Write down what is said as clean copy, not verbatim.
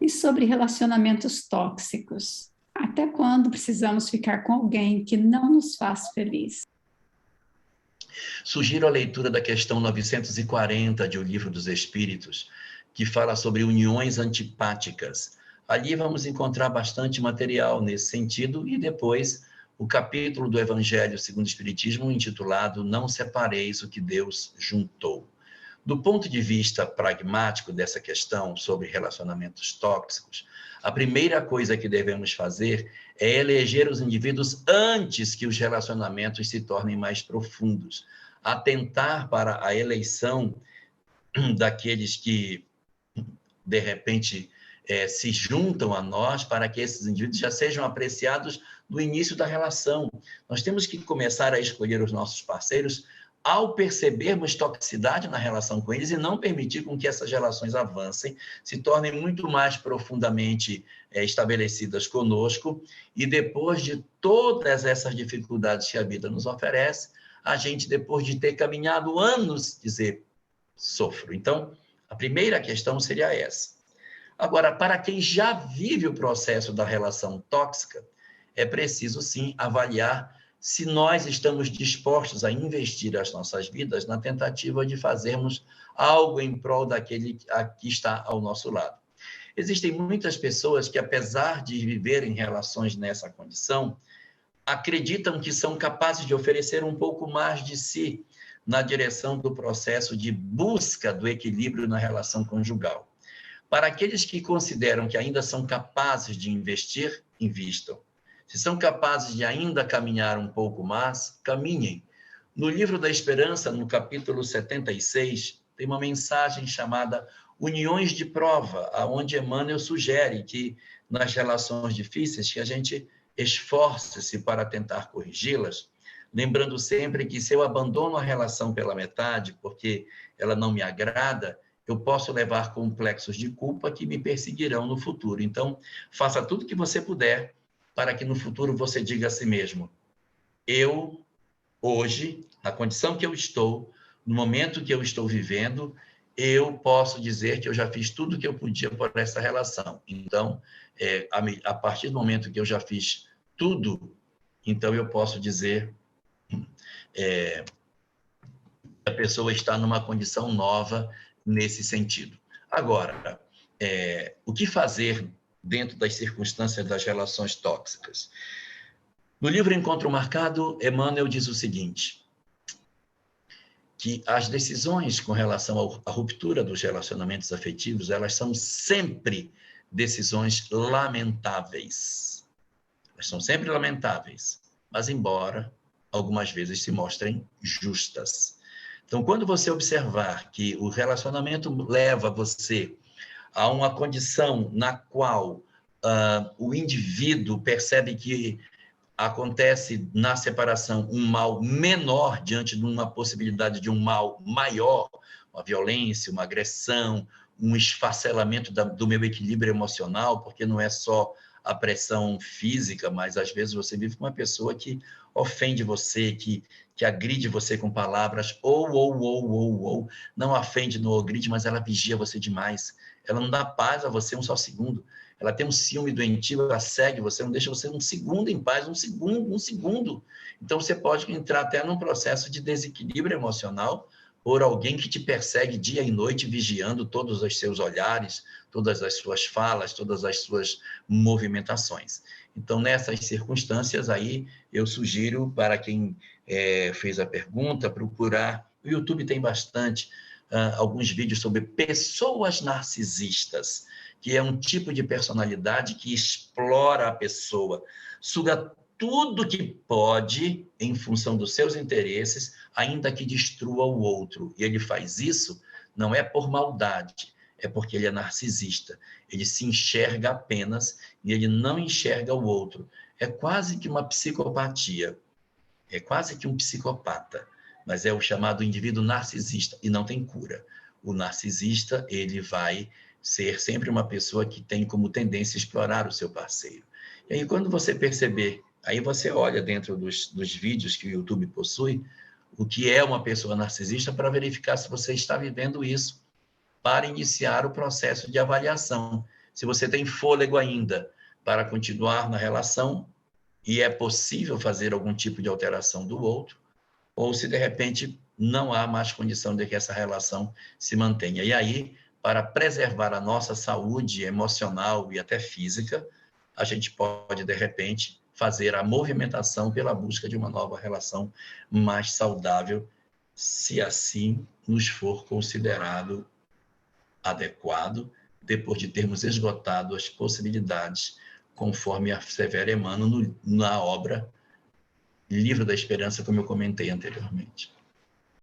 E sobre relacionamentos tóxicos? Até quando precisamos ficar com alguém que não nos faz feliz? Sugiro a leitura da questão 940 de O Livro dos Espíritos, que fala sobre uniões antipáticas. Ali vamos encontrar bastante material nesse sentido e depois o capítulo do Evangelho segundo o Espiritismo intitulado Não Separeis o que Deus juntou. Do ponto de vista pragmático dessa questão sobre relacionamentos tóxicos, a primeira coisa que devemos fazer é eleger os indivíduos antes que os relacionamentos se tornem mais profundos. Atentar para a eleição daqueles que, de repente, se juntam a nós para que esses indivíduos já sejam apreciados no início da relação. Nós temos que começar a escolher os nossos parceiros ao percebermos toxicidade na relação com eles e não permitir com que essas relações avancem, se tornem muito mais profundamente estabelecidas conosco, e depois de todas essas dificuldades que a vida nos oferece, a gente, depois de ter caminhado anos, dizer, sofro. Então, a primeira questão seria essa. Agora, para quem já vive o processo da relação tóxica, é preciso, sim, avaliar se nós estamos dispostos a investir as nossas vidas na tentativa de fazermos algo em prol daquele que está ao nosso lado. Existem muitas pessoas que, apesar de viverem relações nessa condição, acreditam que são capazes de oferecer um pouco mais de si na direção do processo de busca do equilíbrio na relação conjugal. Para aqueles que consideram que ainda são capazes de investir, invistam. Se são capazes de ainda caminhar um pouco mais, caminhem. No Livro da Esperança, no capítulo 76, tem uma mensagem chamada Uniões de Prova, onde Emmanuel sugere que, nas relações difíceis, que a gente esforce-se para tentar corrigi-las, lembrando sempre que se eu abandono a relação pela metade, porque ela não me agrada, eu posso levar complexos de culpa que me perseguirão no futuro. Então, faça tudo que você puder para que no futuro você diga a si mesmo, eu, hoje, na condição que eu estou, no momento que eu estou vivendo, eu posso dizer que eu já fiz tudo o que eu podia por essa relação. Então, a partir do momento que eu já fiz tudo, então eu posso dizer que a pessoa está numa condição nova nesse sentido. Agora, o que fazer dentro das circunstâncias das relações tóxicas? No livro Encontro Marcado, Emmanuel diz o seguinte, que as decisões com relação à ruptura dos relacionamentos afetivos, elas são sempre decisões lamentáveis. Elas são sempre lamentáveis, mas embora algumas vezes se mostrem justas. Então, quando você observar que o relacionamento leva você a uma condição na qual o indivíduo percebe que acontece na separação um mal menor diante de uma possibilidade de um mal maior, uma violência, uma agressão, um esfacelamento do meu equilíbrio emocional, porque não é só a pressão física, mas às vezes você vive com uma pessoa que ofende você, que agride você com palavras, ou, não ofende, não agride, mas ela vigia você demais. Ela não dá paz a você um só segundo. Ela tem um ciúme doentio, ela segue você, não deixa você um segundo em paz, um segundo. Então, você pode entrar até num processo de desequilíbrio emocional por alguém que te persegue dia e noite, vigiando todos os seus olhares, todas as suas falas, todas as suas movimentações. Então, nessas circunstâncias aí, eu sugiro para quem fez a pergunta, procurar. O YouTube tem bastante, alguns vídeos sobre pessoas narcisistas, que é um tipo de personalidade que explora a pessoa, suga tudo que pode em função dos seus interesses, ainda que destrua o outro. E ele faz isso não é por maldade, é porque ele é narcisista. Ele se enxerga apenas e ele não enxerga o outro. É quase que uma psicopatia, é quase que um psicopata, mas é o chamado indivíduo narcisista e não tem cura. O narcisista, ele vai ser sempre uma pessoa que tem como tendência explorar o seu parceiro. E aí, quando você perceber, aí você olha dentro dos vídeos que o YouTube possui, o que é uma pessoa narcisista, para verificar se você está vivendo isso, para iniciar o processo de avaliação. se você tem fôlego ainda para continuar na relação e é possível fazer algum tipo de alteração do outro, ou se de repente não há mais condição de que essa relação se mantenha. E aí, para preservar a nossa saúde emocional e até física, a gente pode, de repente, fazer a movimentação pela busca de uma nova relação mais saudável, se assim nos for considerado adequado, depois de termos esgotado as possibilidades, conforme assevera Emmanuel na obra Livro da Esperança, como eu comentei anteriormente.